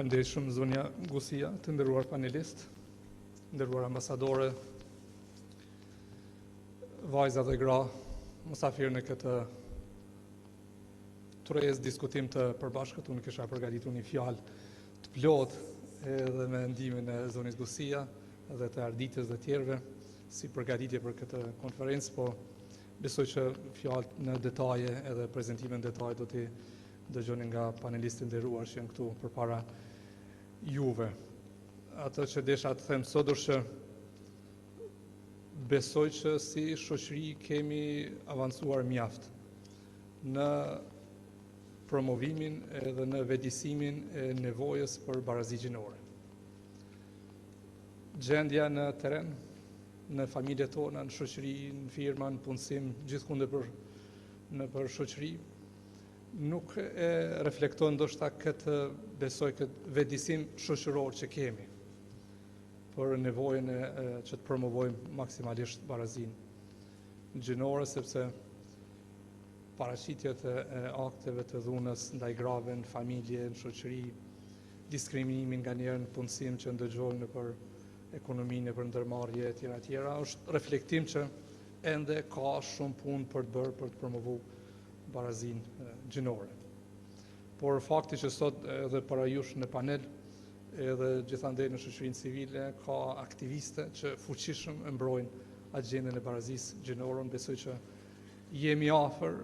Faleminderit shumë zonja Gusia, të nderuar panelist, nderuar ambasadore, vajza dhe gra, musafirë në këtë turez diskutim të përbashkët. Unë kisha përgatitur një fjalë të plotë edhe me ndihmën e zonjës Gusia dhe të arditjes dhe tjerëve si përgatitje për këtë konferencë, po besoj që fjalët në detaje edhe prezentimin në detaje do t'i dëgjoni nga panelistë nderuar që janë këtu përpara juve. Atë që desha të them sot është që besoj që si shoqëri kemi avancuar mjaft në promovimin edhe në vetëdijsimin e nevojës për barazi gjinore. Gjendja në teren, në familjet tona, në shoqëri, në firma, në punësim, gjithkund nëpër shoqëri, nuk e reflekton ndoshta këtë, besoj këtë vetëdijsim shoqëror që kemi për nevojën që të promovojmë maksimalisht barazinë gjinore, sepse paraqitjet e akteve të dhunës ndaj grave në familje, në shoqëri, diskriminimin nganjëherë në punësim që ndëgjojmë nëpër ekonominë, për ndërmarrje e tjera, është reflektim që ende ka shumë punë për të bërë për të promovuar barazinë gjinore. Por fakti që sot edhe para jush në panel edhe gjithandej në shoqërinë civile ka aktiviste që fuqishëm e mbrojnë agjendën e barazisë gjinore. Besoj që jemi afër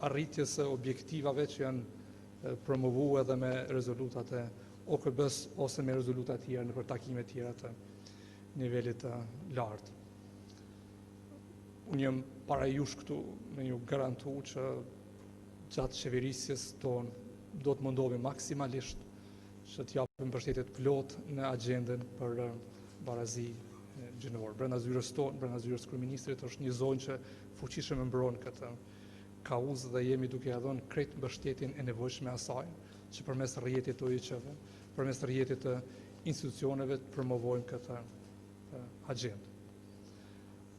arritjes së objektivave që janë promovuar edhe me rezolutat e OKB-s ose me rezoluta të tjera nëpër takime të tjera të nivelit të lartë. Unë jam para jush këtu me ju garantu që gjatë qeverisjes tonë do të mundohemi maksimalisht që të japim mbështetjet plot në agjendën për barazi gjinore. Brenda zyrës tonë, brenda zyrës kryeministrit është një zonë që fuqishëm e mbron këtë kauzë dhe jemi duke ia dhënë krejt mbështetjen e nevojshme asaj që përmes rrjetit të OIQ-ve, përmes rrjetit të institucioneve të promovojmë këtë agjendë.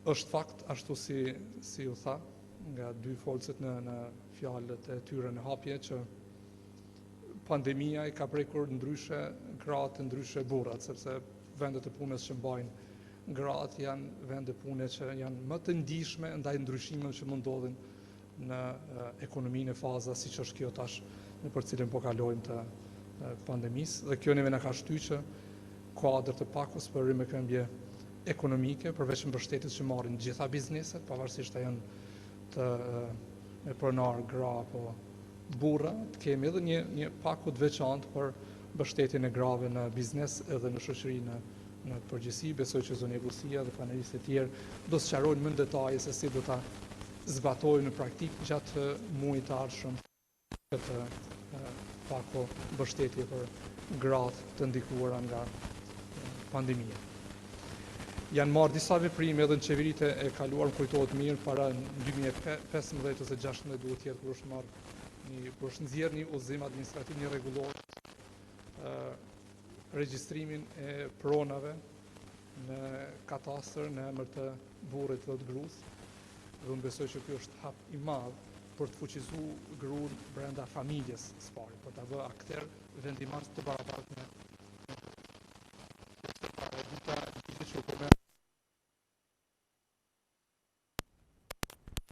Është fakt, ashtu si u tha nga dy folësit në fjalët e tyre në hapje, që pandemia i ka prekur ndryshe gratë, ndryshe burrat, sepse vendet e punës që mbajnë gratë janë vende pune që janë më të ndihshme ndaj ndryshimeve që mund ndodhin në ekonominë e faza siç është kjo tash në për cilën po kalojmë të pandemisë, dhe kjo neve na ka shtyr që kuadër të pakos për rimëkëmbje ekonomike, përveç mbështetjes që marrin gjitha bizneset, pavarësisht a janë të pronar gra apo burra, të kemi edhe një paku të veçantë për mbështetjen e grave në biznes edhe në shoqëri në përgjithësi. Besoj që zonja Gusia dhe panelistët e tjerë do sqarojnë më në detaje se si do ta zbatojnë në praktikë gjatë muajit të ardhshëm këtë paku mbështetje për gratë të ndikuara nga pandemia. Janë marrë disa veprime edhe në qeveritë e kaluar, më kujtohet mirë, para në 2015 ose 2016 duhet tjetë kur është nxjerrë një udhëzim administrativ, një rregullor, regjistrimin e pronave në katastër në emër të burrit dhe të gruas. Dhe unë besoj që ky është hap i madh për të fuqizuar gruan brenda familjes së pari, për ta vënë akter vendimarrës të barabartë me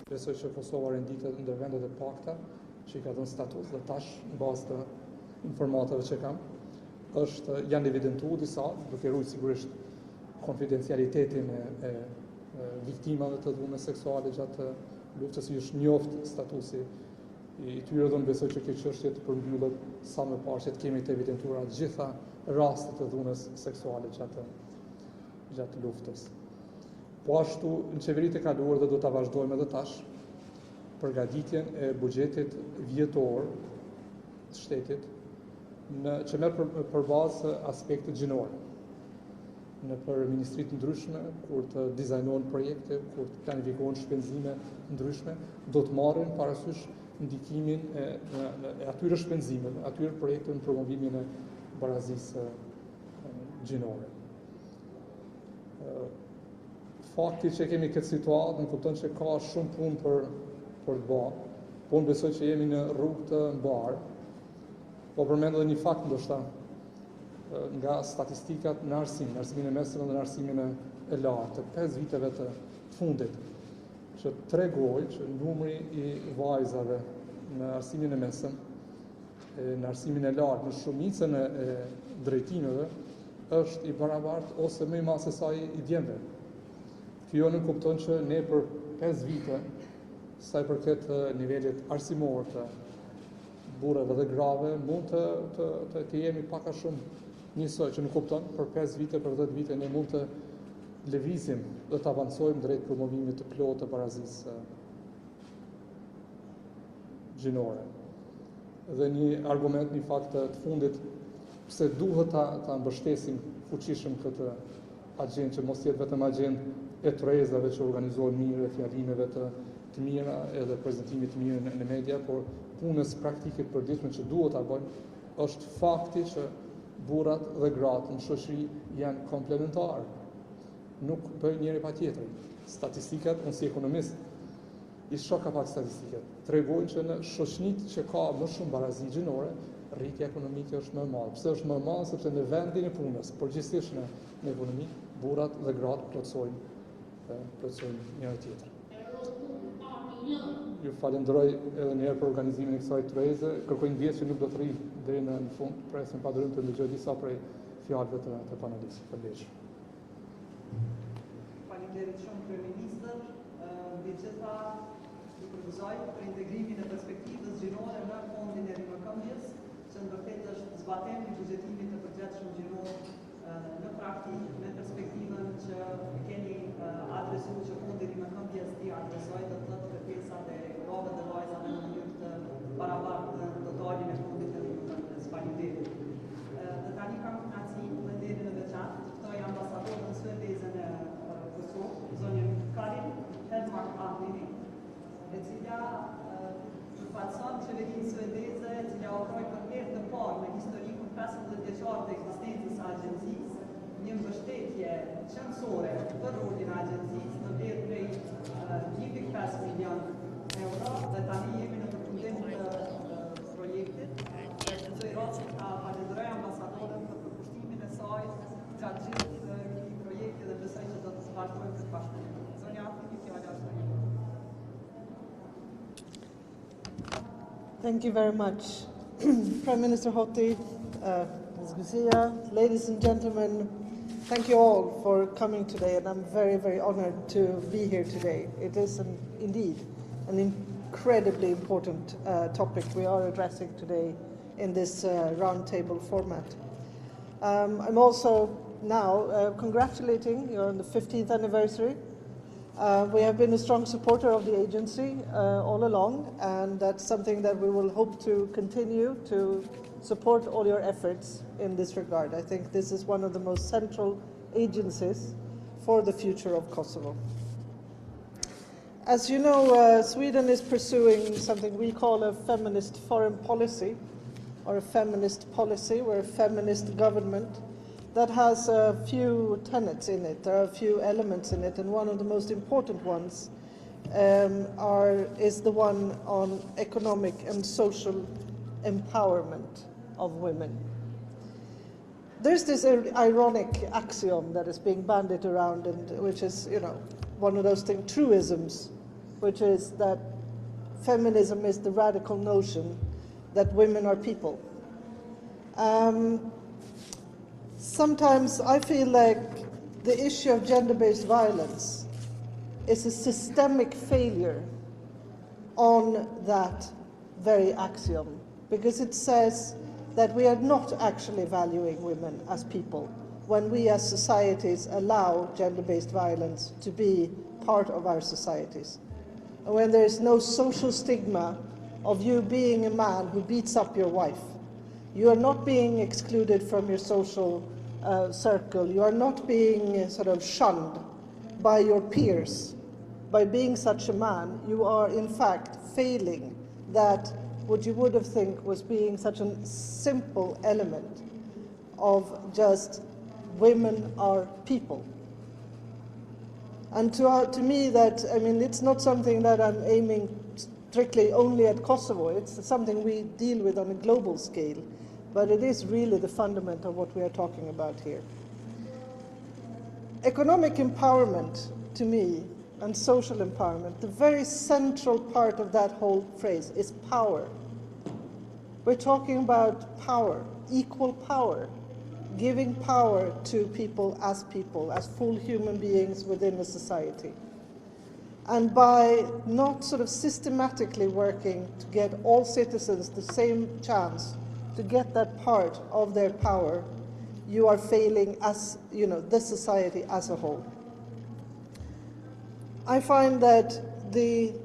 Besoj që Kosova renditet ndër vendet e pakta që i ka dhënë status, dhe tash në bazë të informatave që kam, janë evidentuar disa, duke ruajtur sigurisht konfidencialitetin e viktimave të dhunës seksuale gjatë luftës, i është njoftë statusi i tyre, dhe unë besoj që kjo çështje të përmbyllet sa më parë, që të kemi të evidentuara të gjitha rastet e dhunës seksuale gjatë luftës. Po ashtu në qeveritë e kaluar dhe do ta vazhdojmë edhe tash përgatitjen e buxhetit vjetor të shtetit që merr për bazë aspektet gjinore. Në për ministri të ndryshme, kur të dizajnohen projekte, kur të planifikohen shpenzime ndryshme, do të marrin parasysh ndikimin e atyre shpenzimeve, atyre projekte në promovimin e barazisë gjinore. Fakti që kemi këtë situatë në kupton që ka shumë punë për të bërë, po unë besoj që jemi në rrugë të mbarë. Po përmend edhe një fakt ndoshta nga statistikat në arsimin e mesëm dhe në arsimin e lartë të 5 viteve të fundit, që tregoj që numri i vajzave në arsimin e mesëm, në arsimin e lartë, në shumicën e drejtimeve, është i barabartë ose më i madh se sa i djemve. Kjo nuk kupton që ne për 5 vite, sa i përket nivelit arsimor të burrave dhe grave, mund të jemi pak a shumë njësoj, që nuk kupton për 5 vite, për 10 vite ne mund të lëvizim dhe të avancojmë drejt promovimit të plotë të barazisë gjinore. Dhe një argument, një fakt të fundit, pse duhet ta mbështesim fuqishëm këtë agjendë, që mos jetë vetëm agjendë e tërezave që organizohen mirë, fjalimeve të mira, edhe prezentimit të mirë në media, por punës praktike të përditshme që duhet ta bëjmë, është fakti që burrat dhe gratë në shoqëri janë komplementarë. Nuk bëjnë njëri pa tjetrin. Statistikat, unë si ekonomist, i shoh ka pak statistikat, tregojnë që në shoqëritë që ka më shumë barazi gjinore, rritja ekonomike është më e madhe. Pse është më e madhe? Sepse në vendin e punës, përgjithsisht në ekonomi, burrat dhe gratë plotësojnë njëri tjetrin. Ju falenderoj edhe një herë për organizimin e kësaj tëreze. Kërkoj ndjesë që nuk do të rri deri në fund, presim pa durim të ndëgjoj disa prej fjalëve të panelistë. Faleminderit. Faleminderit shumë kryeministër. Megjitha, ju propozoj për integrimin e perspektivës gjinore në fondin e rimërkëmbjes, që në vërtet është zbatimi i buxhetimit të përgjithshëm gjinor në praktikë, me perspektivën që keni adresuar që fondi i rimërkëmbjes t'i adresoj të thotë kërkesat e grave dhe vajzave në mënyrë të barabartë në totalin e fondit të rimërkëmbjes. Faleminderit. Dhe tani kam kënaqësinë dhe nderin e veçantë të ftoj ambasadorën suedeze në Kosovë, zonjën Karin Hedmark Andini, e cila përfaqëson qeverinë suedeze, e cila ofroi për herë të parë në historikun 15 vjeçar të ekzistencës së agjencisë një mbështetje qendrore për rolin e agjencisë në vlerë prej 1.5 milion euro, dhe tani jemi në përfundim të projektit. Shpresoj rastin ta falenderoj ambasadorën për përkushtimin e saj gjatë gjithë këtij projekti dhe besoj që do të vazhdojmë këtë bashkëpunim. Zonja Afini, fjala është juaj. Thank you very much. Prime Minister Hoti, Ms. Guzia, ladies and gentlemen, thank you all for coming today, and I'm very, very honored to be here today. It is indeed an incredibly important topic we are addressing today in this roundtable format. I'm also now congratulating you on the 15th anniversary. We have been a strong supporter of the agency all along, and that's something that we will hope to continue to support all your efforts in this regard. I think this is one of the most central agencies for the future of Kosovo. As you know, Sweden is pursuing something we call a feminist foreign policy, or a feminist policy. We're a feminist government that has a few tenets in it. There are a few elements in it, and one of the most important ones is the one on economic and social empowerment of women. There's this ironic axiom that is being bandied around, and which is, one of those truisms, which is that feminism is the radical notion that women are people. Sometimes I feel like the issue of gender-based violence is a systemic failure on that very axiom, because it says that we are not actually valuing women as people when we as societies allow gender-based violence to be part of our societies. And when there is no social stigma of you being a man who beats up your wife, you are not being excluded from your social circle. You are not being sort of shunned by your peers. By being such a man, you are in fact failing that what you would have think was being such a simple element of just women are people. And to me that, it's not something that I'm aiming strictly only at Kosovo. It's something we deal with on a global scale. but it is really the fundament of what we are talking about here. Economic empowerment, to me, and social empowerment, the very central part of that whole phrase is power. We're talking about power, equal power, giving power to people, as full human beings within a society. And by not sort of systematically working to get all citizens the same chance to get that part of their power, you are failing as, the society as a whole. I find that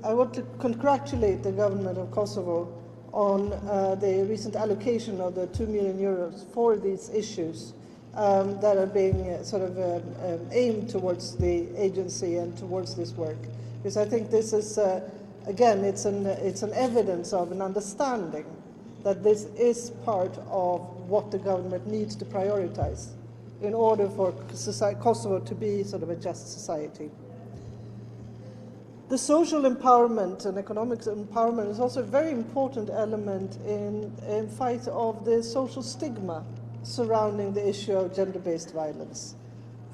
I want to congratulate the government of Kosovo on the recent allocation of the 2 million euros for these issues that are being aimed towards the agency and towards this work. Because I think this is, again, it's an evidence of an understanding that this is part of what the government needs to prioritize in order for Kosovo to be sort of a just society. The social empowerment and economic empowerment is also a very important element in fight of the social stigma surrounding the issue of gender-based violence.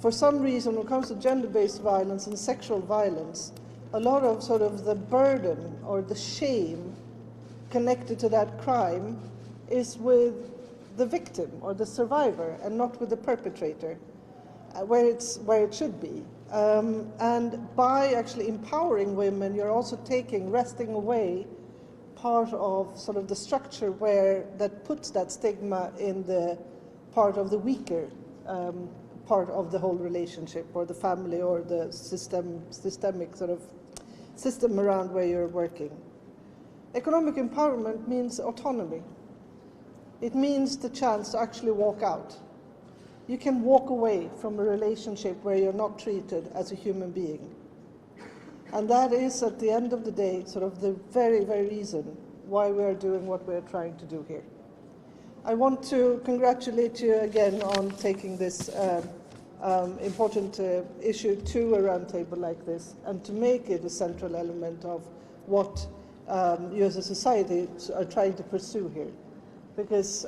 For some reason, when it comes to gender-based violence and sexual violence, a lot of sort of the burden or the shame connected to that crime is with the victim or the survivor and not with the perpetrator, where it should be. And by actually empowering women, you're also wresting away part of sort of the structure that puts that stigma in the part of the weaker part of the whole relationship, or the family, or the systemic sort of system around where you're working. Economic empowerment means autonomy. It means the chance to actually walk out. You can walk away from a relationship where you're not treated as a human being. And that is, at the end of the day, sort of the very, very reason why we're doing what we're trying to do here. I want to congratulate you again on taking this important issue to a roundtable like this, and to make it a central element of what you as a society are trying to pursue here. Because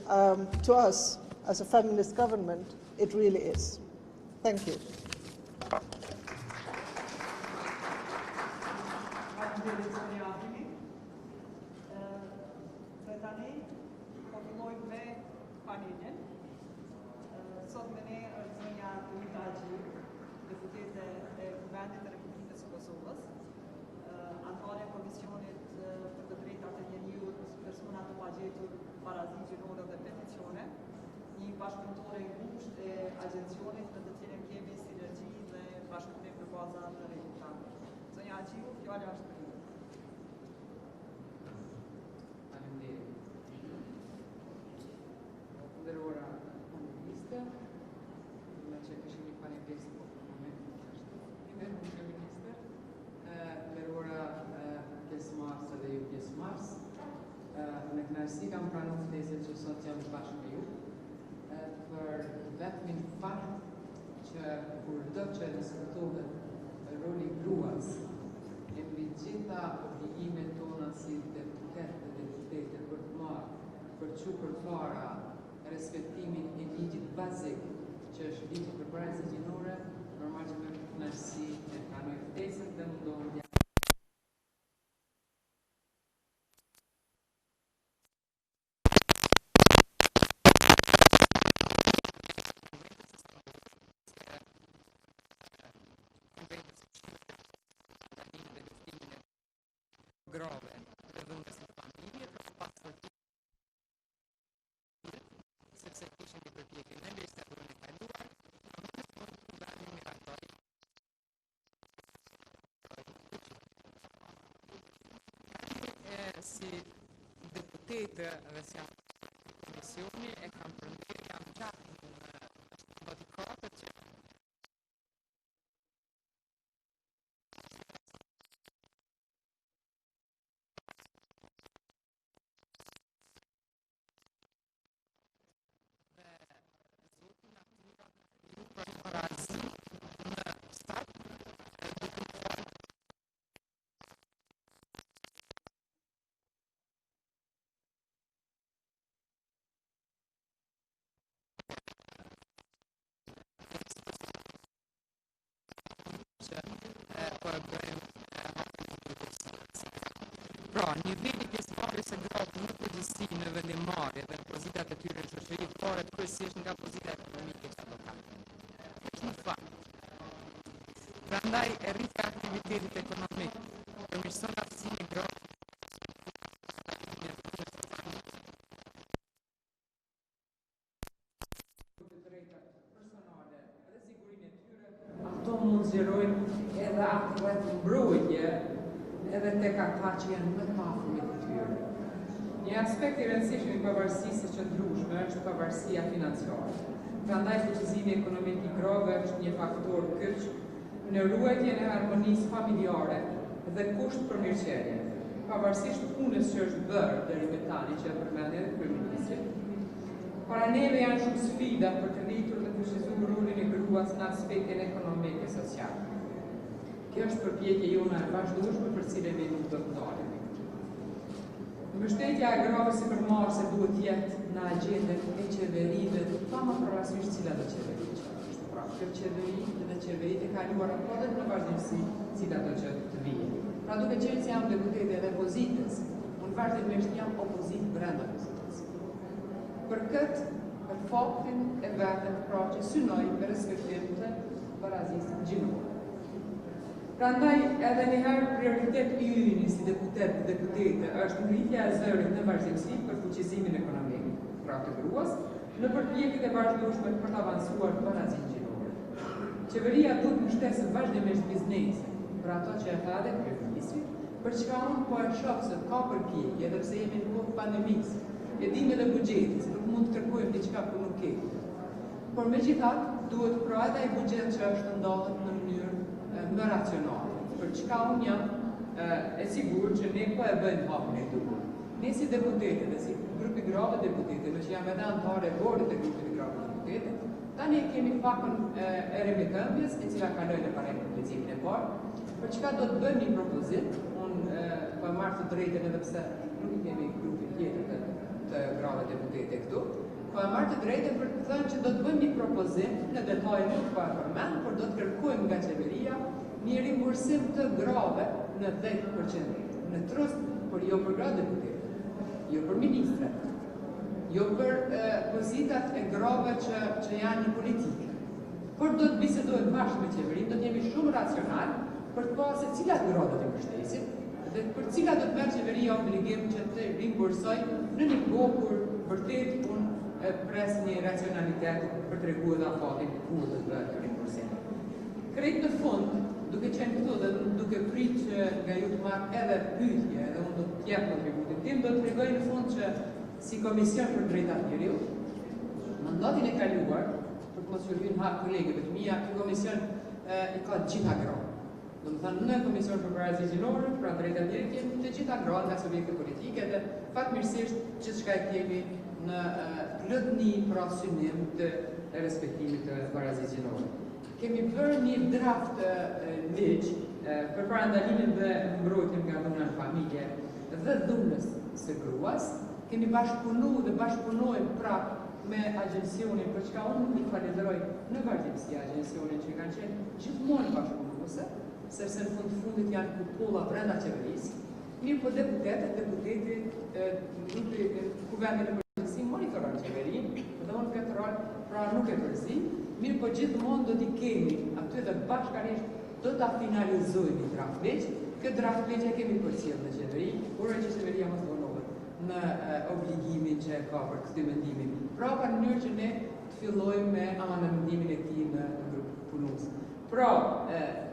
to us, as a feminist government, it really is. Thank you. I bashkëpunëtore i ngushtë e agjencionit në të cilën kemi sinergji dhe bashkëpunim në baza të rezultateve. Zonja Agjiu, fjala është për ju. Faleminderit. Nderuara panelistë, më që kishim një panelist po për momentin ashtu. Unë ministër, nderuara pjesëmarrëse dhe ju pjesëmarrës, me kënaqësi kam pranuar ftesën që sot jam bashkë me ju. Për vetëmin fakt që kurdo që diskutohet roli i gruas e mbi gjitha obligimet tona si deputet dhe deputete për të marrë përçu përpara respektimin e ligjit bazik që është ligji për paraqitjen gjinore, normal që me kënaqësi e pranoj ftesën dhe mundohem grave dhe dhunës në familje për të pasur fortitunë sepse kishin një përpjekje në legislaturën e kaluar, në miratoi si deputete dhe si komisioni e kam përmbledhur jam gjatë në bodycourt që po e bëjmë hapjen e përgjithësisë. Pra, niveli pjesëmarrjes së grave në përgjithësi në vendimmarrje dhe në pozitat e tyre në shoqëri varet kryesisht nga pozita ekonomike që ato kanë. Është një fakt. Prandaj e rritja e aktivitetit ekonomik përmirëson aftësinë e grave ato mund zgjerojnë edhe atë rreth mbrojtje edhe tek ata që janë më të afërmit të tyre. Një aspekt i rëndësishëm i pavarësisë së qëndrueshme është pavarësia financiare. Prandaj fuqizimi ekonomik i grave është një faktor kyç në ruajtjen e harmonisë familjare dhe kusht për mirëqenie. Pavarësisht punës që është bërë deri më tani që e përmendi edhe kryeministri, para neve janë shumë sfida për të rritur dhe të fuqizuar rolin e gruas në aspektin ekonomik e social. Kjo është përpjekje jona e vazhdueshme për cilën ne nuk do të ndalemi. Mbështetja e grave sipërmarrëse duhet të jetë në agjendën e qeverive, pa më parasysh cila do qeveri që është. Pra, kjo qeveri dhe qeveritë e kaluara po dhe në vazhdimsi cila do që të vijë. Pra duke qenë se jam deputete edhe opozitës, unë vazhdimisht jam opozitë brenda opozitës. Për këtë, për faktin e vetëm pra që synoj me respektim të barazisë gjinore. Prandaj edhe njëherë prioritet i yni si deputete është ngritja e zërit në vazhdimsi për fuqizimin ekonomik, pra të gruas, në përpjekjet e vazhdueshme për të avancuar barazinë gjinore. Qeveria duhet mbështesë vazhdimisht biznesin, për ato që e tha edhe kryeministri, për çka unë po e shoh se ka përpjekje, edhe pse jemi në kohë pandemisë, e dimë edhe buxhetit, se nuk mund të kërkojmë diçka kur nuk kemi. Por megjithatë, duhet pra edhe ai buxhet që është ndodhet në mënyrë më racionale. Për çka unë jam e sigurt që ne po e bëjmë hapjen e duhur. Ne si deputete dhe si grupi grave deputete, me që jam edhe antare e bordit e grupit grave deputete, tani kemi fakën e rimbikëmbjes, e cila kaloi në paraleksimin e parë, për çka do të bëjmë një propozim. Unë po marr të drejtën edhe pse nuk kemi grupin tjetër të grave deputete këtu. Po e marr të drejtën për të thënë që do të bëjmë një propozim, në detaj nuk po e përmend, por do të kërkojmë nga qeveria një rimbursim të grave në 10%, në trust, por jo për gratë deputete, jo për ministre, jo për pozitat e grave që janë një politike. Por do të bisedojmë bashkë me qeverinë, do të jemi shumë racional për të pasur se cilat grave do të mbështesim dhe për cilat do të merr qeveria obligim që të rimbursoj në një kohë kur vërtet unë pres një racionalitet për të treguar edhe afatin kur do të bëhet ky rimbursim. Krejt në fund, duke qenë këtu dhe duke prit që nga ju të marrë edhe pyetje, edhe unë do të jap kontributin tim, do të tregoj në fund që si Komision për Drejtat Njeriut, mandatin e kaluar, për të mos u hyrë hap kolegëve të mia, ky komision i ka të gjitha gra. Do të thënë në Komision për Barazinë Gjinore, pra Drejtat Njerëzit, të gjitha gra nga subjekte politike dhe fatmirësisht gjithçka e kemi në plotni pra synim të respektimit të Barazinë Gjinore. Kemi bërë një draft ligj për parandalimin dhe mbrojtjen nga dhuna në familje dhe dhunës së gruas. Kemi bashkëpunuar dhe bashkëpunojmë prapë me agjensionin, për çka unë i falenderoj në vazhdimsi agjensionin që kanë qenë gjithmonë bashkëpunuese, sepse në fundit janë kupolla brenda qeverisë. Mirë po deputeti kuvendit në përgjithësi monitoron qeverinë, dhe unë këtë rol pra nuk e përzi. Mirë po gjithmonë do t'i kemi aty dhe bashkarisht do t'a finalizojmë një draft ligj. Këtë draft ligj e kemi përcjellë në qeveri, uroj që qeveria mos vonohet në obligimin që ka për këtë mendimin. Pra në mënyrë që ne të fillojmë me amandamendimin e tij në grup punues. Pra,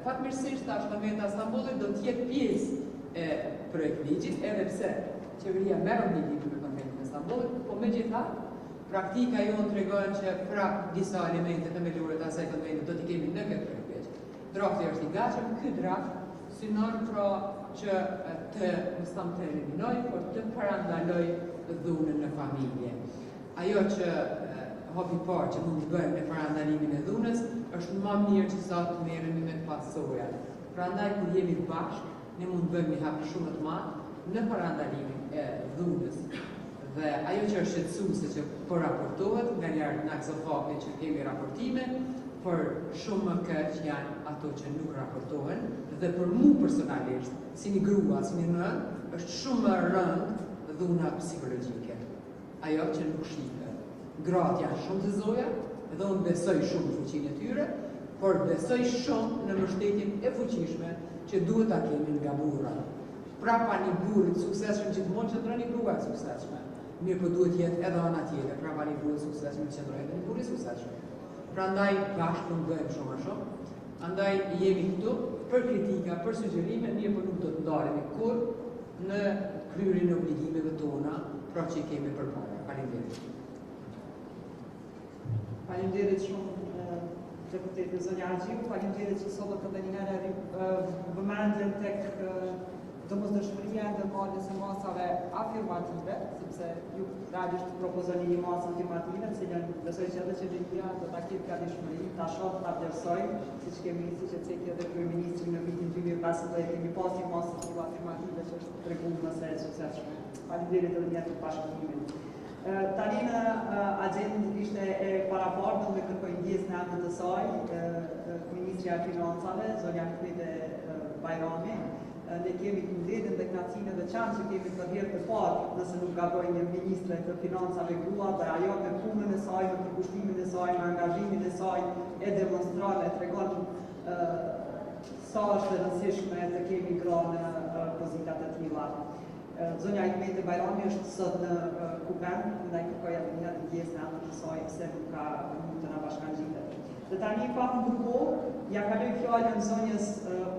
fatmirësisht Ashtameta Stambollit do të jetë pjesë e projekt ligjit, edhe pse qeveria merr obligimin me Konventin e Stambollit, po megjithatë praktika jonë tregon që prap disa elemente themelore të asaj konventi do t'i kemi në këtë projekt. Drafti është i gatshëm, ky draft synon pra që të mos ta eliminoj, por të parandaloj dhunën në familje. Ajo që hapi parë që mund të bëjmë me parandalimin e dhunës është më mirë që sa të merremi me të pasojat. Prandaj kur jemi bashkë, ne mund të bëjmë një hap shumë të madh në parandalimin e dhunës. Dhe ajo që është shqetësuese që po raportohet nga lart nga këto fakte që kemi raportime, për shumë më keq janë ato që nuk raportohen dhe për mu personalisht, si një grua, si një nën, është shumë më rënd dhuna psikologjike. Ajo që nuk shihet. Gratë janë shumë të zoja dhe unë besoj shumë në fuqinë e tyre, por besoj shumë në mbështetjen e fuqishme që duhet ta kemi nga burra. Prapa një burri të suksesshëm gjithmonë qëndron një grua e suksesshme. Mirë po duhet jetë edhe ana tjetër, prapa një burri të suksesshëm qëndron edhe një burri i suksesshëm. Prandaj bashkë nuk bëjmë shumë a shumë. Andaj jemi këtu për kritika, për sugjerime, mirë po nuk do të ndaremi kur në kryerjen e obligimeve tona, pra që i kemi përpara. Faleminderit. Faleminderit shumë deputeti zonja Agjiu, faleminderit që sot edhe një herë vëmendjen tek domosdoshmëria e ndërmarrjes së masave afirmative, sepse ju realisht propozoni një masë afirmative, të cilën besoj që edhe qeveria do ta ketë ka dëshmëri, ta shoh, ta vlerësoj, siç e cekë edhe kryeministri në vitin 2015 kemi pas një masë të afirmative që është treguar mëse e suksesshme. Faleminderit edhe një herë për bashkëpunimin. Tani në agjendën ishte e paraportur me kërkoj ndjes në anën të saj, Ministrja e Financave, zonja Mehmete Bajrami. Ne kemi mbledhjen dhe kënaqësinë dhe veçantë që kemi për herë të parë, nëse nuk gaboj, një ministre të financave grua, dhe ajo me punën e saj, me përkushtimin e saj, me angazhimin e saj e demonstron e tregon sa është e rëndësishme të kemi gra në pozitat e tilla. Zonja Mehmete Bajrami është sot në kupen, ndaj kërkoj edhe një ndjes në anën të saj pse nuk ka mund të na bashkangjitet. Dhe tani pa ndërkohë, ja kaloj fjalën zonjës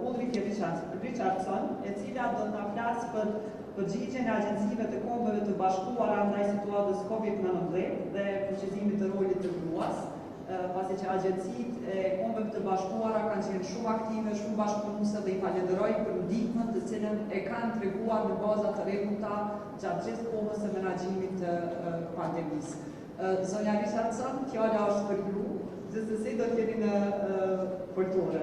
Ulrike Richardson, e cila do të na flasë për përgjigjen e agjencive të kombeve të bashkuara ndaj situatës COVID-19 dhe fuqizimit të rolit të gruas, pasi që agjencitë e kombeve të bashkuara kanë qenë shumë aktive, shumë bashkëpunuese dhe i falenderoj për ndihmën të cilën e kanë treguar në baza të rregullta gjatë gjithë kohës së menaxhimit të pandemisë. Zonja Richardson, fjala është për ju. Gjithsesi do të jeni në foltore.